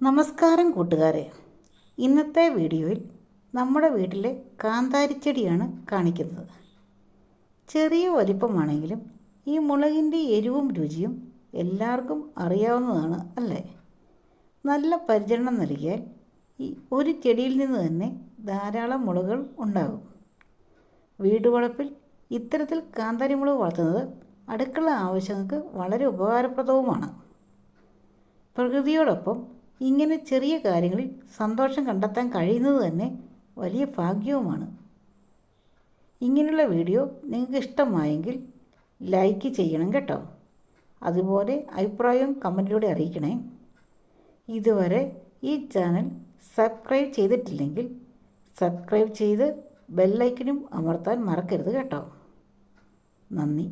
നമസ്കാരം കൂട്ടുകാരെ. ഇന്നത്തെ വീഡിയോയിൽ നമ്മുടെ വീട്ടിലെ കാന്താരിച്ചെടിയാണ് കാണിക്കുന്നത്. ചെറിയ വലിപ്പമാണെങ്കിലും ഈ മുളകിൻ്റെ എരിവും രുചിയും എല്ലാവർക്കും അറിയാവുന്നതാണ് അല്ലേ? നല്ല പരിചരണം നൽകിയാൽ ഈ ഒരു ചെടിയിൽ നിന്ന് തന്നെ ധാരാളം മുളകുകൾ ഉണ്ടാകും. വീട്ടുവളപ്പിൽ ഇത്തരത്തിൽ കാന്താരി മുളക് വളർത്തുന്നത് അടുക്കള ആവശ്യങ്ങൾക്ക് വളരെ ഉപകാരപ്രദവുമാണ്. പ്രകൃതിയോടൊപ്പം ഇങ്ങനെ ചെറിയ കാര്യങ്ങളിൽ സന്തോഷം കണ്ടെത്താൻ കഴിയുന്നത് തന്നെ വലിയ ഭാഗ്യവുമാണ്. ഇങ്ങനെയുള്ള വീഡിയോ നിങ്ങൾക്ക് ഇഷ്ടമായെങ്കിൽ ലൈക്ക് ചെയ്യണം കേട്ടോ. അതുപോലെ അഭിപ്രായവും കമൻറ്റിലൂടെ അറിയിക്കണേ. ഇതുവരെ ഈ ചാനൽ സബ്സ്ക്രൈബ് ചെയ്തിട്ടില്ലെങ്കിൽ സബ്സ്ക്രൈബ് ചെയ്ത് ബെല്ലൈക്കനും അമർത്താൻ മറക്കരുത് കേട്ടോ. നന്ദി.